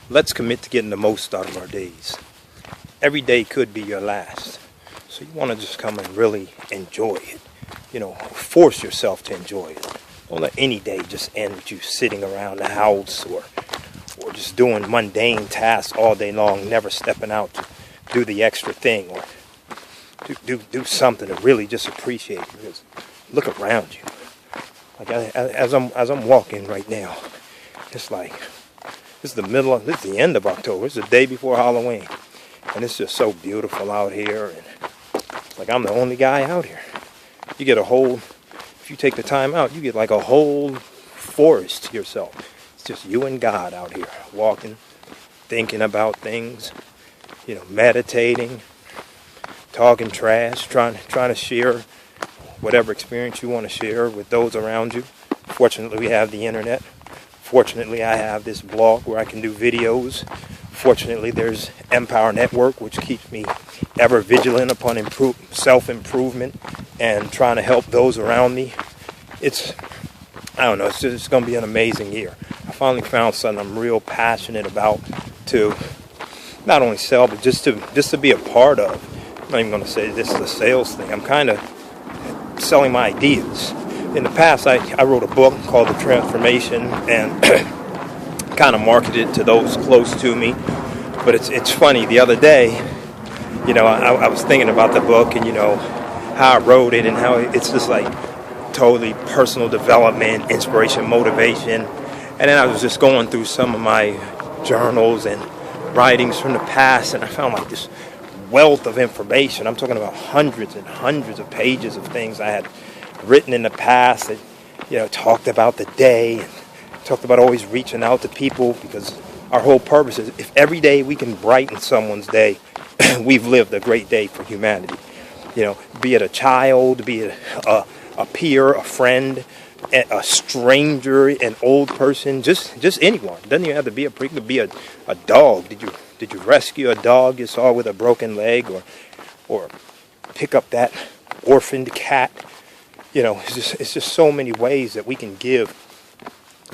Let's commit to getting the most out of our days. Every day could be your last. So you want to just come and really enjoy it. Force yourself to enjoy it. Don't let any day just end with you sitting around the house or just doing mundane tasks all day long, never stepping out to do the extra thing or do something to really just appreciate it. Because look around you. Like as I'm walking right now, it's like this is the end of October. It's the day before Halloween, and it's just so beautiful out here. And it's like I'm the only guy out here. You get if you take the time out, you get like a whole forest to yourself. It's just you and God out here walking, thinking about things, meditating, talking trash, trying to share whatever experience you want to share with those around you. Fortunately, we have the internet. Fortunately, I have this blog where I can do videos. Fortunately, there's Empower Network, which keeps me ever vigilant upon self-improvement and trying to help those around me. It's going to be an amazing year. I finally found something I'm real passionate about to not only sell, but just to be a part of. I'm not even going to say this is a sales thing. I'm kind of selling my ideas. In the past, I wrote a book called The Transformation and kind of marketed it to those close to me. But it's funny. The other day, I was thinking about the book and, how I wrote it and how it's just like totally personal development, inspiration, motivation. And then I was just going through some of my journals and writings from the past, and I found like this wealth of information. I'm talking about hundreds and hundreds of pages of things I had written in the past that, talked about the day and talked about always reaching out to people, because our whole purpose is if every day we can brighten someone's day, we've lived a great day for humanity. Be it a child, be it a peer, a friend, a stranger, an old person, just anyone. It doesn't even have to be it could be a dog. Did you rescue a dog you saw with a broken leg, or pick up that orphaned cat? It's just so many ways that we can give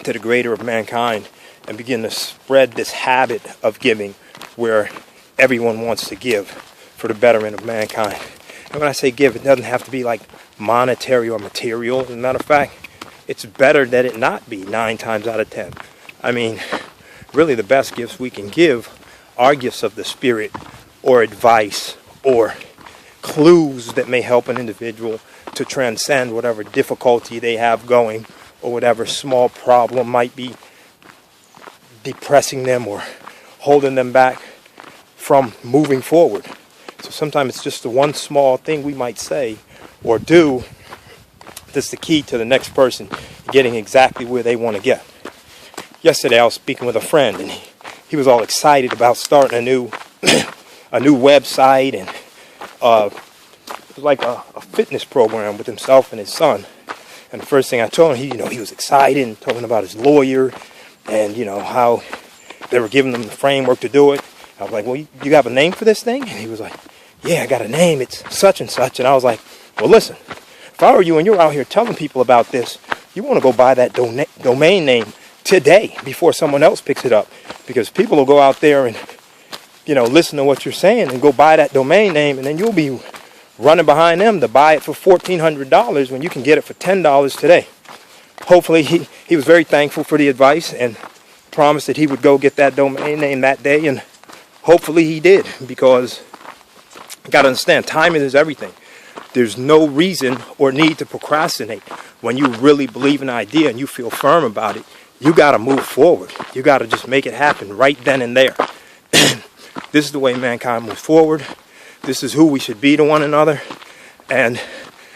to the greater of mankind and begin to spread this habit of giving where everyone wants to give for the betterment of mankind. And when I say give, it doesn't have to be like monetary or material. As a matter of fact, it's better that it not be 9 times out of 10. I mean, really the best gifts we can give are gifts of the spirit or advice or clues that may help an individual to transcend whatever difficulty they have going or whatever small problem might be depressing them or holding them back from moving forward. So sometimes it's just the one small thing we might say or do that's the key to the next person getting exactly where they want to get. Yesterday I was speaking with a friend, and he was all excited about starting a new website, and it was like a fitness program with himself and his son. And the first thing I told him, he was excited and talking about his lawyer and, how they were giving him the framework to do it. I was like, well, you have a name for this thing? And he was like, yeah, I got a name. It's such and such. And I was like, well, listen, if I were you and you're out here telling people about this, you want to go buy that domain name today before someone else picks it up. Because people will go out there and, listen to what you're saying and go buy that domain name, and then you'll be running behind them to buy it for $1,400 when you can get it for $10 today. Hopefully he was very thankful for the advice and promised that he would go get that domain name that day, and hopefully he did, because you got to understand, timing is everything. There's no reason or need to procrastinate. When you really believe in an idea and you feel firm about it, you got to move forward. You got to just make it happen right then and there. This is the way mankind moves forward. This is who we should be to one another. And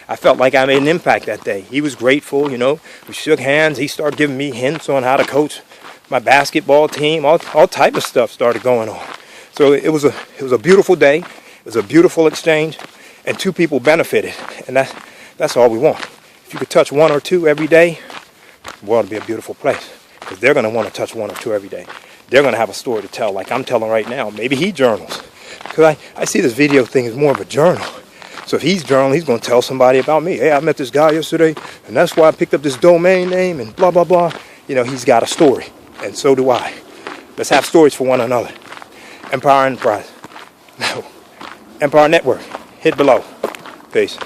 I felt like I made an impact that day. He was grateful, We shook hands. He started giving me hints on how to coach my basketball team. All type of stuff started going on. So it was a beautiful day. It was a beautiful exchange. And 2 people benefited. And that's all we want. If you could touch 1 or 2 every day, the world would be a beautiful place. Because they're going to want to touch 1 or 2 every day. They're going to have a story to tell, like I'm telling right now. Maybe he journals. Because I see this video thing as more of a journal. So if he's journaling, he's going to tell somebody about me. Hey, I met this guy yesterday, and that's why I picked up this domain name and blah, blah, blah. He's got a story. And so do I. Let's have stories for one another. Empire Enterprise. Empire Network. Hit below. Peace.